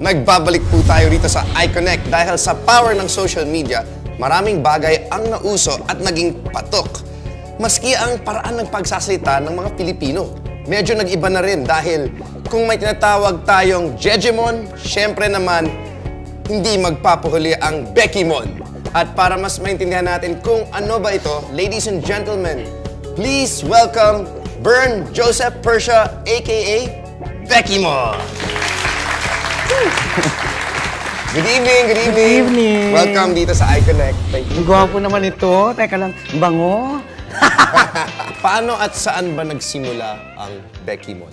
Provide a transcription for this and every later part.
Nagbabalik po tayo rito sa iConnect dahil sa power ng social media, maraming bagay ang nauso at naging patok. Maski ang paraan ng pagsasalita ng mga Pilipino, medyo nag-iba na rin dahil kung may tinatawag tayong Jejemon, syempre naman, hindi magpapuhuli ang Beckymon. At para mas maintindihan natin kung ano ba ito, ladies and gentlemen, please welcome Bern Joseph Persia, aka Beckymon. Good evening, good evening. Good evening. Welcome dito sa iConnect. Thank you. Ang gwapo naman ito. Teka lang, bango. Paano at saan ba nagsimula ang Beckymon?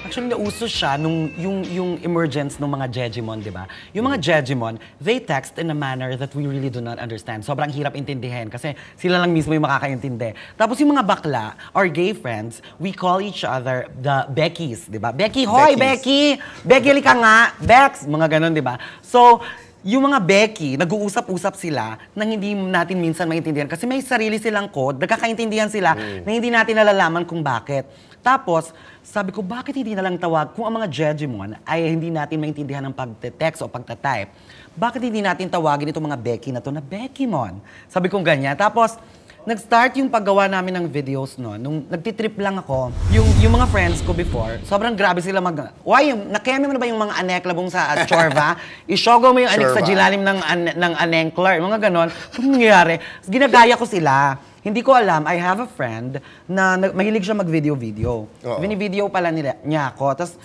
Actually, nauso siya nung yung emergence ng mga Jejemon, di ba? Yung mga Jejemon, they text in a manner that we really do not understand. Sobrang hirap intindihin kasi sila lang mismo yung makakaintindi. Tapos yung mga bakla, our gay friends, we call each other the Beckies, di ba? Becky, hoy, Becky! Becky, halika nga! Bex! Mga ganon, di ba? So, yung mga Becky, nag-uusap-usap sila nang hindi natin minsan maintindihan kasi may sarili silang code, nagkakaintindihan sila na hindi natin nalalaman kung bakit. Tapos, sabi ko, bakit hindi na lang tawag kung ang mga Jejemon ay hindi natin maintindihan ng pagte-text o pagta-type? Bakit hindi natin tawagin itong mga Becky na to na Beckymon? Sabi ko ganyan. Tapos, nag-start yung paggawa namin ng videos no. Nung nagtitrip lang ako, yung mga friends ko before, sobrang grabe sila why, nakeme mo na ba yung mga aneklabong sa Chorva? Isyogo mo yung anek sa gilalim ng anenklar, mga ganon. Kung nangyayari, ginagaya ko sila. Hindi ko alam, I have a friend na mahilig siya mag-video-video. Bini-video pala niya ako. Tapos,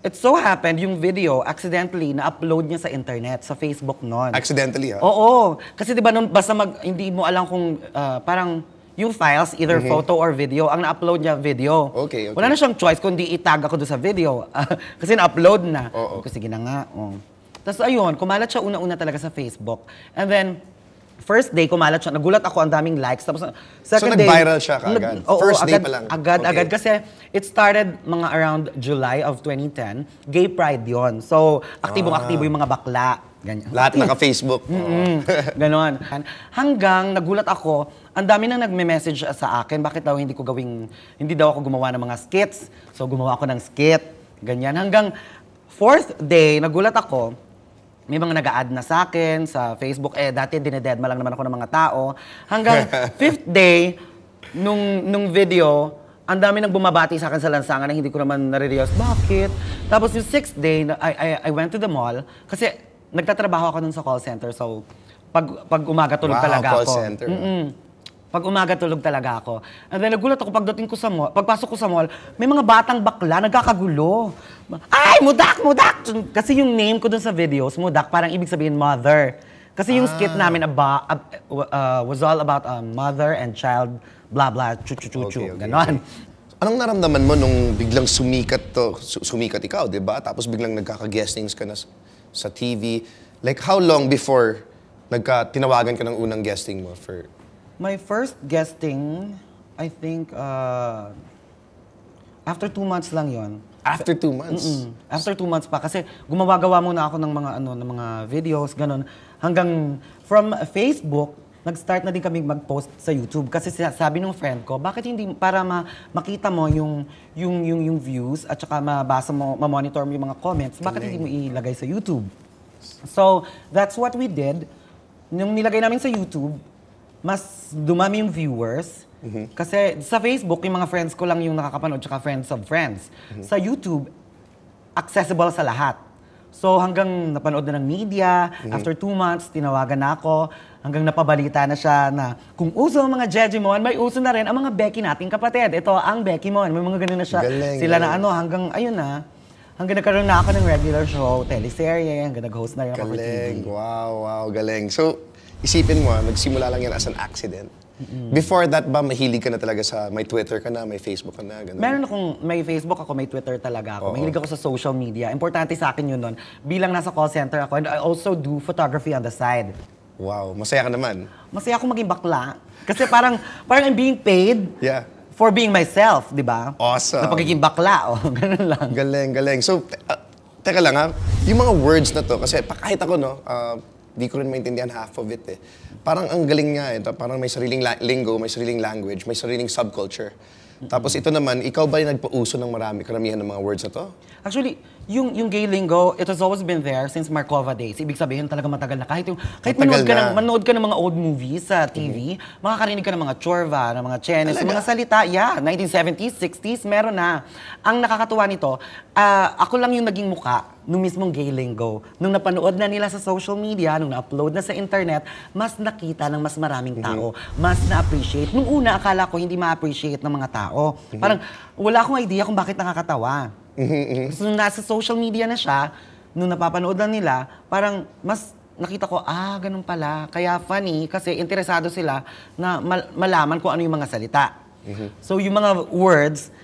it so happened, yung video, accidentally, na-upload niya sa internet, sa Facebook noon. Accidentally, ha? Oo. Kasi di ba, basta hindi mo alam kung parang yung files, either photo or video, ang na-upload niya video. Okay. Wala na siyang choice kundi itag ako doon sa video. Kasi na-upload na. Kasi sige na nga. Tapos ayun, kumalat siya una-una talaga sa Facebook. And then, first day, kumalat siya. Nagulat ako, ang daming likes. Tapos, second day... So, nag-viral siya kaagad? First day pa lang? Agad. Kasi it started mga around July of 2010. Gay Pride yon. So, aktibong-aktibo yung mga bakla. Ganyan. Lahat naka-Facebook. Ganon. Hanggang nagulat ako, ang dami nang nagme-message sa akin, bakit daw hindi daw ako gumawa ng mga skits. So, gumawa ako ng skit. Ganyan. Hanggang fourth day, nagulat ako, may mga nag-a-add na sa akin sa Facebook. Dati dinededma lang naman ako ng mga tao. Hanggang fifth day, nung video, ang dami nang bumabati sa akin sa lansangan na hindi ko naman nare-realize, bakit? Tapos yung sixth day, I went to the mall. Kasi nagtatrabaho ako nun sa call center. So, pag umaga tulog talaga ako. Call center. Pag umaga tulog talaga ako. And then nagulat ako pagdating ko sa mall, pagpasok ko sa mall, may mga batang bakla nagkakagulo. Ay, Mudak! Kasi yung name ko dun sa videos, Mudak, parang ibig sabihin mother. Kasi yung skit namin was all about mother and child, blah blah, chu-chu-chu-chu, ganon. Anong naramdaman mo nung biglang sumikat ikaw, di ba? Tapos biglang nagkaka-guestings ka na sa TV. Like, how long before tinawagan ka ng unang guesting mo for... My first guesting, I think, after 2 months lang yon. After 2 months? After 2 months pa. Kasi gumawa-gawa muna ako ng mga videos, ganun. Hanggang from Facebook, nag-start na din kami mag-post sa YouTube. Kasi sabi ng friend ko, bakit hindi, para makita mo yung views at saka mabasa mo, ma-monitor mo yung mga comments, bakit hindi mo ilagay sa YouTube? So, that's what we did. Nung nilagay namin sa YouTube, mas dumami yung viewers. Kasi sa Facebook, yung mga friends ko lang yung nakakapanood, tsaka friends of friends. Sa YouTube, accessible sa lahat. So hanggang napanood na ng media, after 2 months, tinawagan na ako, hanggang napabalita na siya na kung uso ang mga Jejemon, may uso na rin ang mga Becky nating kapatid. Ito ang Beckymon. May mga ganun na siya. Sila na hanggang ayun na. Hanggang nagkaroon na ako ng regular show, teleserye, hanggang nag-host na rin ako for TV. Wow, galing. So, isipin mo, nagsimula lang yan as an accident. Before that ba, mahilig ka na talaga sa, may Twitter ka na, may Facebook ka na, gano'n? Meron akong, may Facebook ako, may Twitter talaga ako. Mahilig ako sa social media. Importante sa akin yun nun. Bilang nasa call center ako, and I also do photography on the side. Wow, masaya ka naman. Masaya ako maging bakla. Kasi parang I'm being paid for being myself, di ba? Awesome. Sa pagiging bakla, ganun lang. Galing. So, teka lang ha, yung mga words na to, kasi kahit ako, no, di ko rin maintindihan half of it eh. Parang ang galing nga eh. Parang may sariling lingo, may sariling language, may sariling subculture. Tapos ito naman, ikaw ba yung nagpauso ng karamihan ng mga words na to? Actually, yung gay lingo, it has always been there since Markova days. Ibig sabihin talaga matagal na. Kahit Matagal manood ka ng mga old movies sa TV, makakarinig ka ng mga chorva, ng mga chenes, mga salita. Yeah, 1970s, 60s, meron na. Ang nakakatuwa nito, ako lang yung naging muka nung mismong gay lingo. Nung napanood na nila sa social media, nung na-upload na sa internet, mas nakita ng mas maraming tao, mas na-appreciate. Nung una, akala ko hindi ma-appreciate ng mga tao. Parang wala akong idea kung bakit nakakatawa. So, nung nasa social media na siya, nung napapanood na nila, parang mas nakita ko, ganun pala. Kaya funny, kasi interesado sila na malaman kung ano yung mga salita. So, yung mga words,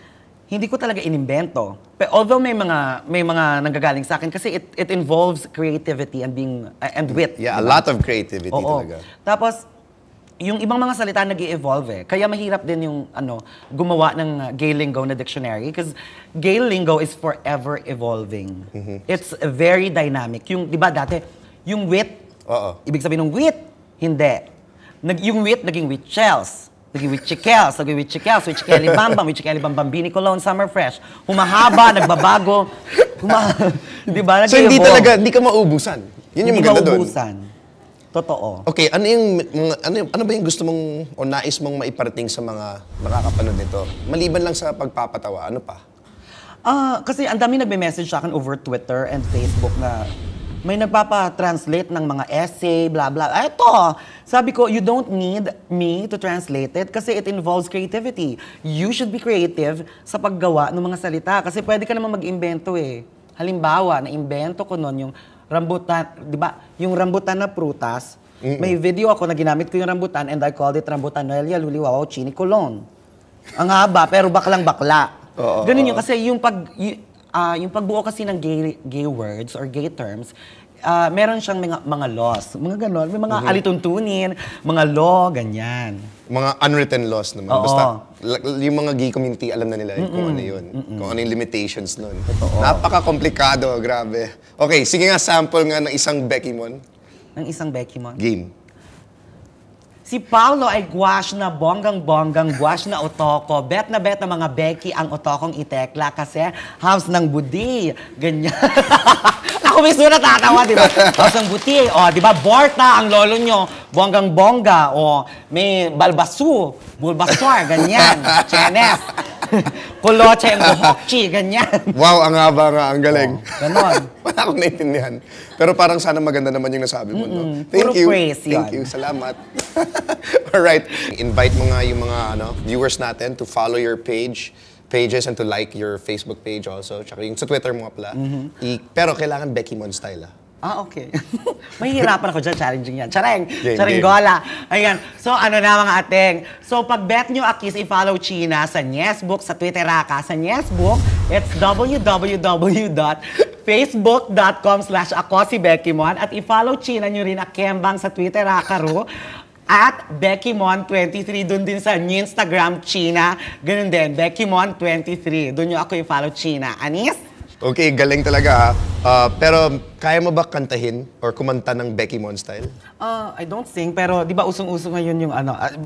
hindi ko talaga inimbento. Pero although may mga nanggagaling sa akin, kasi it involves creativity and wit. Yeah, a lot of creativity talaga. Tapos, yung ibang mga salita nag-i-evolve eh. Kaya mahirap din yung gumawa ng gay lingo na dictionary because gay lingo is forever evolving. It's very dynamic. Yung, di ba dati, yung wit, ibig sabihin ng wit, hindi. Yung wit, naging witchels. Naging witchikels, naging witchikels, witchikeli bambam, Bini Cologne, Summer Fresh. Humahaba, nagbabago. Di ba? So hindi talaga, hindi ka maubusan. Yun yung maganda doon. Hindi maubusan. Totoo. Okay, ano ba yung gusto mong o nais mong maiparating sa mga makakapanood nito? Maliban lang sa pagpapatawa, ano pa? Kasi ang dami nagme-message sa akin over Twitter and Facebook na may nagpapa-translate ng mga essay, blah blah. Ito, sabi ko, you don't need me to translate it kasi it involves creativity. You should be creative sa paggawa ng mga salita kasi pwede ka naman mag-imbento eh. Halimbawa, na-imbento ko nun yung rambutan, di ba? Yung rambutan na prutas, may video ako na ginamit ko yung rambutan and I called it rambutan Noelia Luliwaw Chini Colon. Ang haba, pero baklang-bakla. Ganun yun kasi yung pagbuo kasi ng gay words or gay terms, meron siyang mga laws. Mga ganon. May mga alituntunin, mga law, ganyan. Mga unwritten laws naman. Basta yung mga gay community, alam na nila kung ano yun. Kung ano yung limitations nun. Napaka-komplikado, grabe. Okay, sige nga, sample nga ng isang Becky-mon. Ng isang Becky-mon? Game. Si Paolo ay gwash na bonggang-bonggang gwash na otoko. Bet na mga Becky ang otokong itekla kasi house ng budi. Ganyan. Ako mismo natatawa, di ba? House ng buti. O, di ba? Borta ang lolo nyo. Bonggang-bongga. O, may balbasu. Bulbasor. Ganyan. Chenes. Kuloche ang buhokchi. Ganyan. Wow, ang haba nga. Ang galing. Ganon. Wala akong naintindihan. Pero parang sana maganda naman yung nasabi mo, no? Puro praise yun. Thank you. Salamat. Alright. Invite mo nga yung mga viewers natin to follow your pages and to like your Facebook page also. Tsaka yung sa Twitter mo nga pala. Pero kailangan Becky-mon style, okay. Mahihirapan ako dyan, challenging yan. Chareng! Game. Gola. Ayan. So, ano na mga ateng? So, pag bet nyo akis, i-follow China sa Nyesbook, sa Twitteraka. Sa Nyesbook, it's www.facebook.com/akosibeckymon at i-follow China nyo rin Kembang sa Twitteraka ro. At Beckymon23, dun din sa Instagram, China. Ganun din, Beckymon23. Dun nyo ako i-follow China. Anis? Okay, galing talaga pero kaya mo ba kantahin or kumanta ng Becky-mon style? I don't sing, pero di ba usong-uso ngayon yung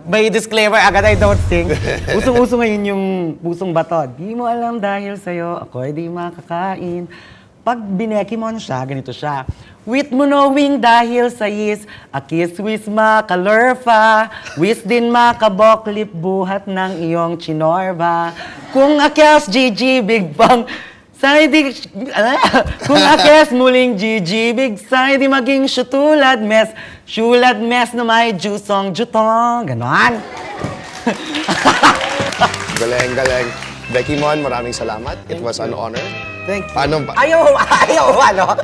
may disclaimer agad, I don't sing. Usong-uso ngayon yung Pusong Bato. Di mo alam dahil sa'yo, ako'y di makakain. Pag binekimon siya, ganito siya. With mo knowing dahil sa is, akis wis makalurfa, wis din makaboklip buhat ng iyong chinorba. Kung akyas GG Big Bang, sana di, kung akes muling gigibig, sana di maging syulad mes na may jusong jutong, ganon. Galing. Becky-mon, maraming salamat. It was an honor. Thank you. Paano ba? Ayaw, ano?